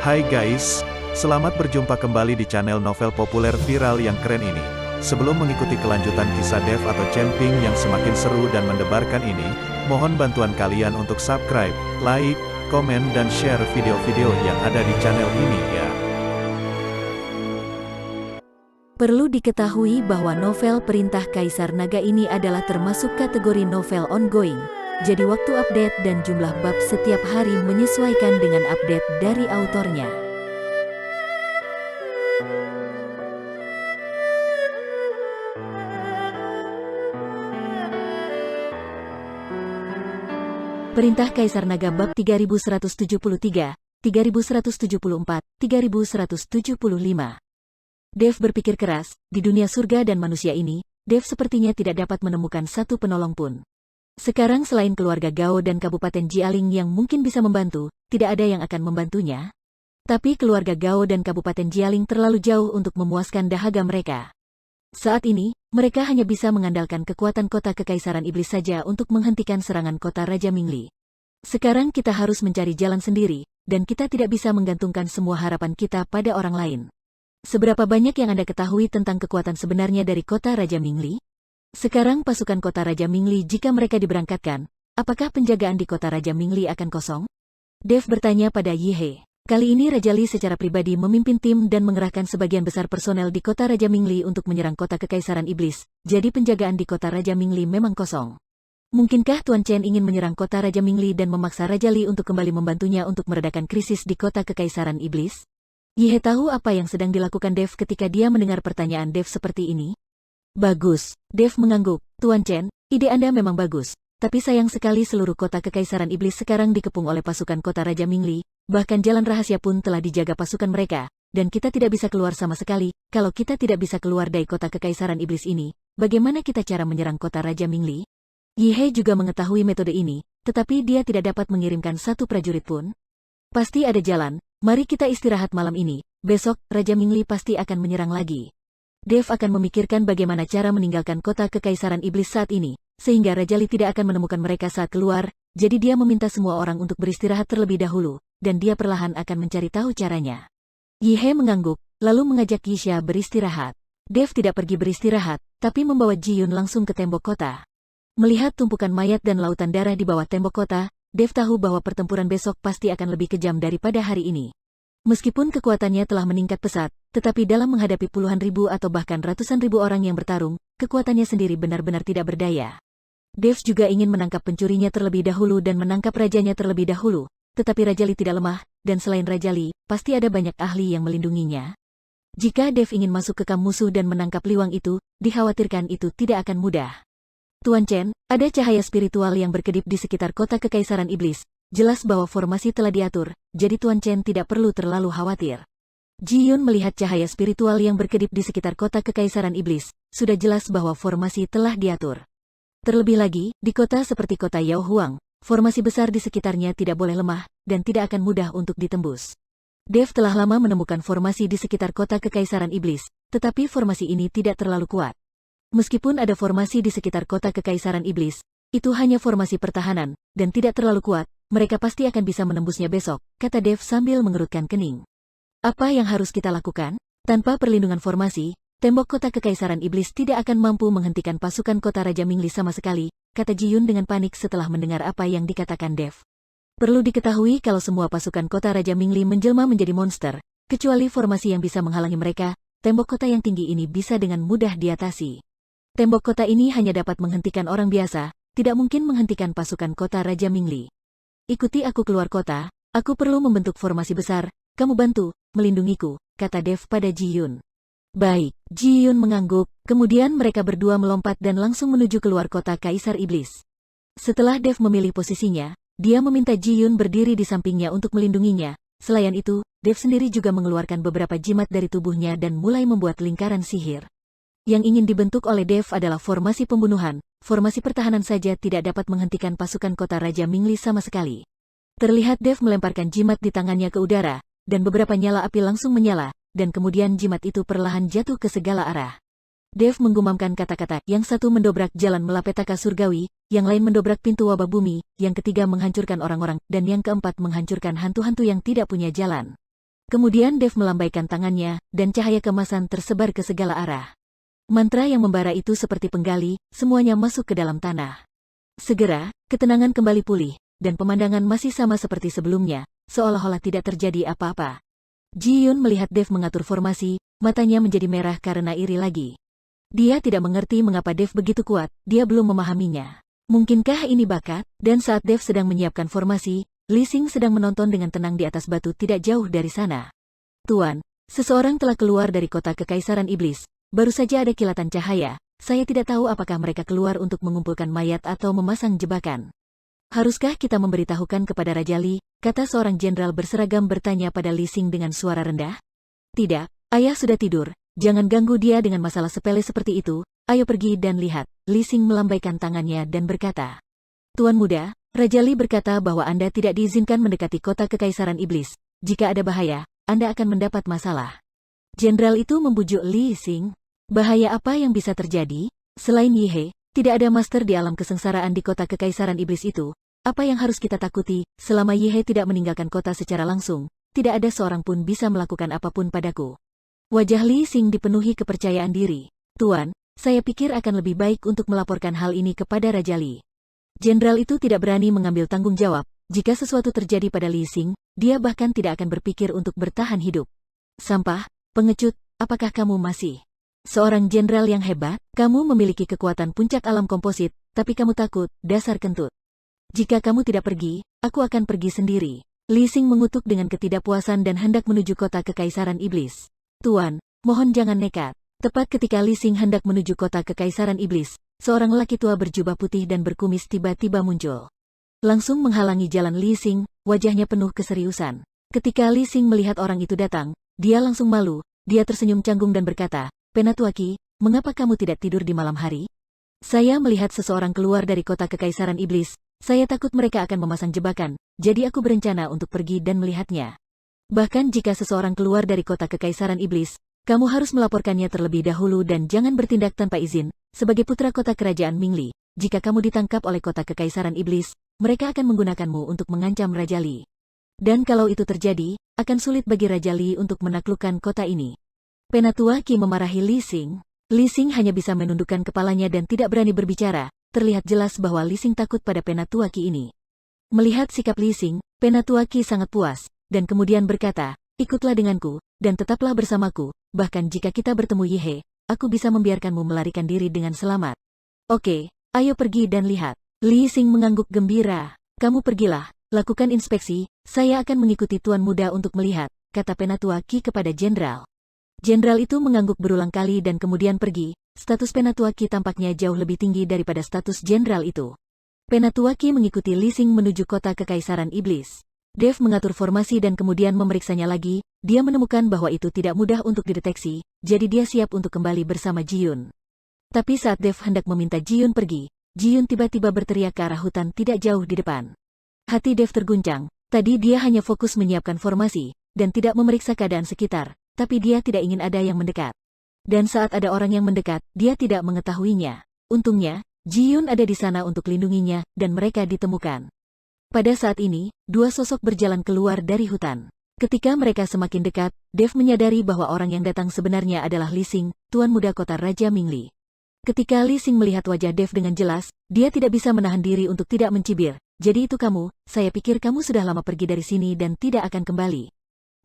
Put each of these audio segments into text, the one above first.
Hai guys, selamat berjumpa kembali di channel novel populer viral yang keren ini. Sebelum mengikuti kelanjutan kisah Dev atau Chen-Ping yang semakin seru dan mendebarkan ini, mohon bantuan kalian untuk subscribe, like, komen dan share video-video yang ada di channel ini ya. Perlu diketahui bahwa novel Perintah Kaisar Naga ini adalah termasuk kategori novel ongoing. Jadi waktu update dan jumlah bab setiap hari menyesuaikan dengan update dari autornya. Perintah Kaisar Naga bab 3173, 3174, 3175. Dev berpikir keras, di dunia surga dan manusia ini, Dev sepertinya tidak dapat menemukan satu penolong pun. Sekarang selain keluarga Gao dan Kabupaten Jialing yang mungkin bisa membantu, tidak ada yang akan membantunya. Tapi keluarga Gao dan Kabupaten Jialing terlalu jauh untuk memuaskan dahaga mereka. Saat ini, mereka hanya bisa mengandalkan kekuatan kota Kekaisaran Iblis saja untuk menghentikan serangan kota Raja Mingli. Sekarang kita harus mencari jalan sendiri, dan kita tidak bisa menggantungkan semua harapan kita pada orang lain. Seberapa banyak yang Anda ketahui tentang kekuatan sebenarnya dari kota Raja Mingli? Sekarang pasukan kota Raja Mingli jika mereka diberangkatkan, apakah penjagaan di kota Raja Mingli akan kosong? Dev bertanya pada Yi He. Kali ini Raja Li secara pribadi memimpin tim dan mengerahkan sebagian besar personel di kota Raja Mingli untuk menyerang kota Kekaisaran Iblis, jadi penjagaan di kota Raja Mingli memang kosong. Mungkinkah Tuan Chen ingin menyerang kota Raja Mingli dan memaksa Raja Li untuk kembali membantunya untuk meredakan krisis di kota Kekaisaran Iblis? Yi He tahu apa yang sedang dilakukan Dev ketika dia mendengar pertanyaan Dev seperti ini. Bagus, Dev mengangguk. Tuan Chen, ide Anda memang bagus, tapi sayang sekali seluruh kota Kekaisaran Iblis sekarang dikepung oleh pasukan kota Raja Mingli, bahkan jalan rahasia pun telah dijaga pasukan mereka, dan kita tidak bisa keluar sama sekali. Kalau kita tidak bisa keluar dari kota Kekaisaran Iblis ini, bagaimana kita cara menyerang kota Raja Mingli? Yi He juga mengetahui metode ini, tetapi dia tidak dapat mengirimkan satu prajurit pun. Pasti ada jalan, mari kita istirahat malam ini, besok Raja Mingli pasti akan menyerang lagi. Dev akan memikirkan bagaimana cara meninggalkan kota Kekaisaran Iblis saat ini, sehingga Raja Li tidak akan menemukan mereka saat keluar, jadi dia meminta semua orang untuk beristirahat terlebih dahulu, dan dia perlahan akan mencari tahu caranya. Yi He mengangguk, lalu mengajak Yixia beristirahat. Dev tidak pergi beristirahat, tapi membawa Ji Yun langsung ke tembok kota. Melihat tumpukan mayat dan lautan darah di bawah tembok kota, Dev tahu bahwa pertempuran besok pasti akan lebih kejam daripada hari ini. Meskipun kekuatannya telah meningkat pesat, tetapi dalam menghadapi puluhan ribu atau bahkan ratusan ribu orang yang bertarung, kekuatannya sendiri benar-benar tidak berdaya. Dev juga ingin menangkap pencurinya terlebih dahulu dan menangkap rajanya terlebih dahulu, tetapi Raja Li tidak lemah, dan selain Raja Li, pasti ada banyak ahli yang melindunginya. Jika Dev ingin masuk ke kamp musuh dan menangkap liwang itu, dikhawatirkan itu tidak akan mudah. Tuan Chen, ada cahaya spiritual yang berkedip di sekitar kota Kekaisaran Iblis. Jelas bahwa formasi telah diatur, jadi Tuan Chen tidak perlu terlalu khawatir. Ji Yun melihat cahaya spiritual yang berkedip di sekitar kota Kekaisaran Iblis, sudah jelas bahwa formasi telah diatur. Terlebih lagi, di kota seperti kota Yao Huang, formasi besar di sekitarnya tidak boleh lemah, dan tidak akan mudah untuk ditembus. Dev telah lama menemukan formasi di sekitar kota Kekaisaran Iblis, tetapi formasi ini tidak terlalu kuat. Meskipun ada formasi di sekitar kota Kekaisaran Iblis, itu hanya formasi pertahanan, dan tidak terlalu kuat. Mereka pasti akan bisa menembusnya besok, kata Dev sambil mengerutkan kening. Apa yang harus kita lakukan? Tanpa perlindungan formasi, tembok kota Kekaisaran Iblis tidak akan mampu menghentikan pasukan kota Raja Mingli sama sekali, kata Ji Yun dengan panik setelah mendengar apa yang dikatakan Dev. Perlu diketahui kalau semua pasukan kota Raja Mingli menjelma menjadi monster, kecuali formasi yang bisa menghalangi mereka, tembok kota yang tinggi ini bisa dengan mudah diatasi. Tembok kota ini hanya dapat menghentikan orang biasa, tidak mungkin menghentikan pasukan kota Raja Mingli. Ikuti aku keluar kota, aku perlu membentuk formasi besar, kamu bantu, melindungiku, kata Dev pada Ji Yun. Baik, Ji Yun mengangguk, kemudian mereka berdua melompat dan langsung menuju keluar kota Kaisar Iblis. Setelah Dev memilih posisinya, dia meminta Ji Yun berdiri di sampingnya untuk melindunginya. Selain itu, Dev sendiri juga mengeluarkan beberapa jimat dari tubuhnya dan mulai membuat lingkaran sihir. Yang ingin dibentuk oleh Dev adalah formasi pembunuhan. Formasi pertahanan saja tidak dapat menghentikan pasukan kota Raja Mingli sama sekali. Terlihat Dev melemparkan jimat di tangannya ke udara, dan beberapa nyala api langsung menyala, dan kemudian jimat itu perlahan jatuh ke segala arah. Dev menggumamkan kata-kata, yang satu mendobrak jalan malapetaka surgawi, yang lain mendobrak pintu wabah bumi, yang ketiga menghancurkan orang-orang, dan yang keempat menghancurkan hantu-hantu yang tidak punya jalan. Kemudian Dev melambaikan tangannya, dan cahaya kemasan tersebar ke segala arah. Mantra yang membara itu seperti penggali, semuanya masuk ke dalam tanah. Segera, ketenangan kembali pulih, dan pemandangan masih sama seperti sebelumnya, seolah-olah tidak terjadi apa-apa. Ji-yun melihat Dev mengatur formasi, matanya menjadi merah karena iri lagi. Dia tidak mengerti mengapa Dev begitu kuat, dia belum memahaminya. Mungkinkah ini bakat? Dan saat Dev sedang menyiapkan formasi, Li Xing sedang menonton dengan tenang di atas batu tidak jauh dari sana. Tuan, seseorang telah keluar dari kota Kekaisaran Iblis. Baru saja ada kilatan cahaya. Saya tidak tahu apakah mereka keluar untuk mengumpulkan mayat atau memasang jebakan. Haruskah kita memberitahukan kepada Raja Li? Kata seorang jenderal berseragam bertanya pada Li Xing dengan suara rendah. Tidak, ayah sudah tidur. Jangan ganggu dia dengan masalah sepele seperti itu. Ayo pergi dan lihat. Li Xing melambaikan tangannya dan berkata. Tuan muda, Raja Li berkata bahwa Anda tidak diizinkan mendekati kota Kekaisaran Iblis. Jika ada bahaya, Anda akan mendapat masalah. Jenderal itu membujuk Li Xing. Bahaya apa yang bisa terjadi? Selain Yihe, tidak ada master di alam kesengsaraan di kota Kekaisaran Iblis itu. Apa yang harus kita takuti? Selama Yihe tidak meninggalkan kota secara langsung, tidak ada seorang pun bisa melakukan apapun padaku. Wajah Li Xing dipenuhi kepercayaan diri. Tuan, saya pikir akan lebih baik untuk melaporkan hal ini kepada Raja Li. Jenderal itu tidak berani mengambil tanggung jawab. Jika sesuatu terjadi pada Li Xing, dia bahkan tidak akan berpikir untuk bertahan hidup. Sampah, pengecut, apakah kamu masih seorang jenderal yang hebat? Kamu memiliki kekuatan puncak alam komposit, tapi kamu takut, dasar kentut. Jika kamu tidak pergi, aku akan pergi sendiri. Li Xing mengutuk dengan ketidakpuasan dan hendak menuju kota Kekaisaran Iblis. Tuan, mohon jangan nekat. Tepat ketika Li Xing hendak menuju kota Kekaisaran Iblis, seorang lelaki tua berjubah putih dan berkumis tiba-tiba muncul. Langsung menghalangi jalan Li Xing, wajahnya penuh keseriusan. Ketika Li Xing melihat orang itu datang, dia langsung malu, dia tersenyum canggung dan berkata, Penatuaki, mengapa kamu tidak tidur di malam hari? Saya melihat seseorang keluar dari kota Kekaisaran Iblis, saya takut mereka akan memasang jebakan, jadi aku berencana untuk pergi dan melihatnya. Bahkan jika seseorang keluar dari kota Kekaisaran Iblis, kamu harus melaporkannya terlebih dahulu dan jangan bertindak tanpa izin. Sebagai putra kota kerajaan Mingli, jika kamu ditangkap oleh kota Kekaisaran Iblis, mereka akan menggunakanmu untuk mengancam Raja Li. Dan kalau itu terjadi, akan sulit bagi Raja Li untuk menaklukkan kota ini. Penatuaki memarahi Li Xing. Li Xing hanya bisa menundukkan kepalanya dan tidak berani berbicara. Terlihat jelas bahwa Li Xing takut pada Penatuaki ini. Melihat sikap Li Xing, Penatuaki sangat puas, dan kemudian berkata, ikutlah denganku, dan tetaplah bersamaku, bahkan jika kita bertemu Yihe, aku bisa membiarkanmu melarikan diri dengan selamat. Oke, ayo pergi dan lihat. Li Xing mengangguk gembira. Kamu pergilah, lakukan inspeksi, saya akan mengikuti tuan muda untuk melihat, kata Penatuaki kepada jenderal. Jenderal itu mengangguk berulang kali dan kemudian pergi. Status Penatuaki tampaknya jauh lebih tinggi daripada status jenderal itu. Penatuaki mengikuti Li Xing menuju kota Kekaisaran Iblis. Dev mengatur formasi dan kemudian memeriksanya lagi. Dia menemukan bahwa itu tidak mudah untuk dideteksi, jadi dia siap untuk kembali bersama Ji-yun. Tapi saat Dev hendak meminta Ji-yun pergi, Ji-yun tiba-tiba berteriak ke arah hutan tidak jauh di depan. Hati Dev terguncang. Tadi dia hanya fokus menyiapkan formasi dan tidak memeriksa keadaan sekitar. Tapi dia tidak ingin ada yang mendekat. Dan saat ada orang yang mendekat, dia tidak mengetahuinya. Untungnya, Ji-yun ada di sana untuk lindunginya, dan mereka ditemukan. Pada saat ini, dua sosok berjalan keluar dari hutan. Ketika mereka semakin dekat, Dev menyadari bahwa orang yang datang sebenarnya adalah Li Xing, tuan muda kota Raja Mingli. Ketika Li Xing melihat wajah Dev dengan jelas, dia tidak bisa menahan diri untuk tidak mencibir. Jadi itu kamu, saya pikir kamu sudah lama pergi dari sini dan tidak akan kembali.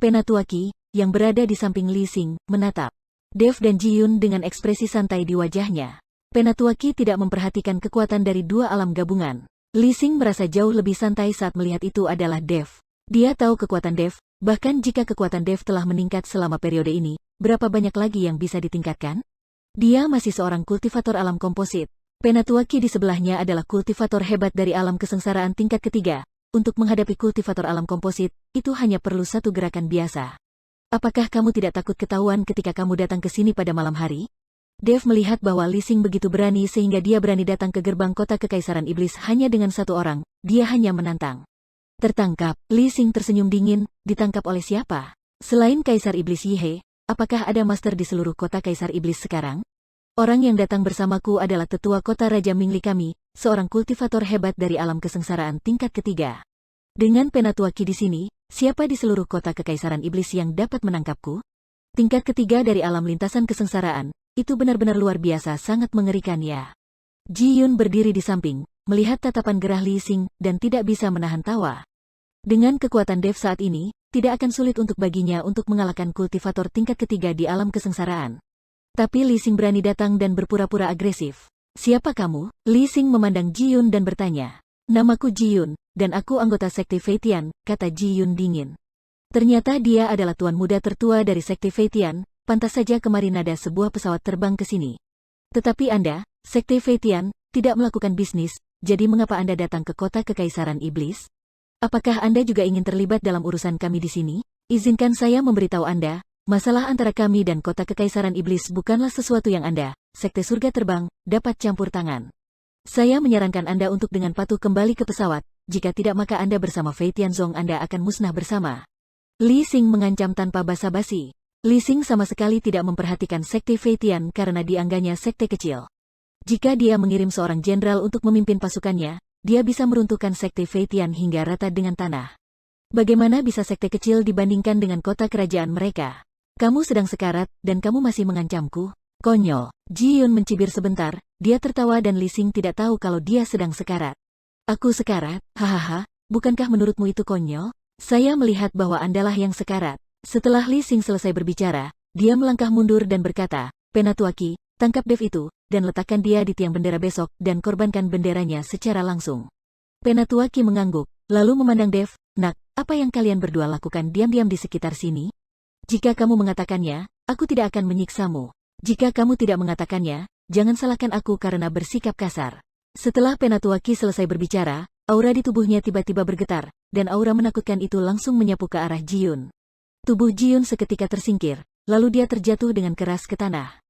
Penatuaki, yang berada di samping Li Xing, menatap Dev dan Ji-yun dengan ekspresi santai di wajahnya. Penatuaki tidak memperhatikan kekuatan dari dua alam gabungan. Li Xing merasa jauh lebih santai saat melihat itu adalah Dev. Dia tahu kekuatan Dev, bahkan jika kekuatan Dev telah meningkat selama periode ini, berapa banyak lagi yang bisa ditingkatkan? Dia masih seorang kultivator alam komposit. Penatuaki di sebelahnya adalah kultivator hebat dari alam kesengsaraan tingkat ketiga. Untuk menghadapi kultivator alam komposit, itu hanya perlu satu gerakan biasa. Apakah kamu tidak takut ketahuan ketika kamu datang ke sini pada malam hari? Dev melihat bahwa Li Xing begitu berani sehingga dia berani datang ke gerbang kota Kekaisaran Iblis hanya dengan satu orang, dia hanya menantang. Tertangkap, Li Xing tersenyum dingin, ditangkap oleh siapa? Selain Kaisar Iblis Yihe, apakah ada master di seluruh kota Kaisar Iblis sekarang? Orang yang datang bersamaku adalah tetua kota Raja Mingli kami, seorang kultivator hebat dari alam kesengsaraan tingkat ketiga. Dengan Penatuaki di sini, Siapa di seluruh kota kekaisaran iblis yang dapat menangkapku? Tingkat ketiga dari alam lintasan kesengsaraan, itu benar-benar luar biasa sangat mengerikan ya. Ji Yun berdiri di samping, melihat tatapan gerah Li Xing, dan tidak bisa menahan tawa. Dengan kekuatan Dev saat ini, tidak akan sulit untuk baginya untuk mengalahkan kultivator tingkat ketiga di alam kesengsaraan. Tapi Li Xing berani datang dan berpura-pura agresif. Siapa kamu? Li Xing memandang Ji Yun dan bertanya. Namaku Ji Yun, dan aku anggota Sekte Feitian, kata Ji Yun dingin. Ternyata dia adalah tuan muda tertua dari Sekte Feitian, pantas saja kemarin ada sebuah pesawat terbang ke sini. Tetapi Anda, Sekte Feitian, tidak melakukan bisnis, jadi mengapa Anda datang ke kota kekaisaran iblis? Apakah Anda juga ingin terlibat dalam urusan kami di sini? Izinkan saya memberitahu Anda, masalah antara kami dan kota kekaisaran iblis bukanlah sesuatu yang Anda, Sekte Surga Terbang, dapat campur tangan. Saya menyarankan Anda untuk dengan patuh kembali ke pesawat, jika tidak maka Anda bersama Fei Tianzong Anda akan musnah bersama. Li Xing mengancam tanpa basa-basi. Li Xing sama sekali tidak memperhatikan Sekte Feitian karena dianggapnya sekte kecil. Jika dia mengirim seorang jenderal untuk memimpin pasukannya, dia bisa meruntuhkan Sekte Feitian hingga rata dengan tanah. Bagaimana bisa sekte kecil dibandingkan dengan kota kerajaan mereka? Kamu sedang sekarat, dan kamu masih mengancamku? Konyol. Ji Yun mencibir sebentar, dia tertawa dan Li Xing tidak tahu kalau dia sedang sekarat. Aku sekarat? Hahaha, bukankah menurutmu itu konyol? Saya melihat bahwa Andalah yang sekarat. Setelah Li Xing selesai berbicara, dia melangkah mundur dan berkata, Penatuaki, tangkap Dev itu, dan letakkan dia di tiang bendera besok, dan korbankan benderanya secara langsung. Penatuaki mengangguk, lalu memandang Dev, Nak, apa yang kalian berdua lakukan diam-diam di sekitar sini? Jika kamu mengatakannya, aku tidak akan menyiksamu. Jika kamu tidak mengatakannya, jangan salahkan aku karena bersikap kasar. Setelah Penatuaki selesai berbicara, aura di tubuhnya tiba-tiba bergetar, dan aura menakutkan itu langsung menyapu ke arah Ji Yun. Tubuh Ji Yun seketika tersingkir, lalu dia terjatuh dengan keras ke tanah.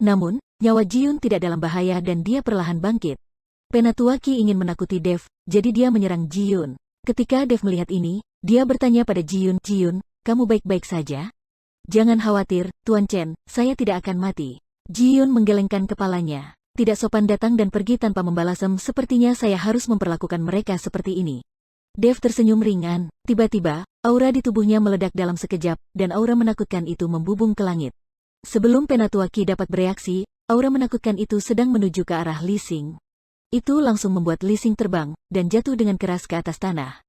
Namun, nyawa Ji Yun tidak dalam bahaya dan dia perlahan bangkit. Penatuaki ingin menakuti Dev, jadi dia menyerang Ji Yun. Ketika Dev melihat ini, dia bertanya pada Ji Yun, kamu baik-baik saja? Jangan khawatir, Tuan Chen, saya tidak akan mati. Ji Yun menggelengkan kepalanya. Tidak sopan datang dan pergi tanpa membalasem, sepertinya saya harus memperlakukan mereka seperti ini. Dev tersenyum ringan, tiba-tiba, aura di tubuhnya meledak dalam sekejap, dan aura menakutkan itu membubung ke langit. Sebelum Penatuaki dapat bereaksi, aura menakutkan itu sedang menuju ke arah Li Xing. Itu langsung membuat Li Xing terbang, dan jatuh dengan keras ke atas tanah.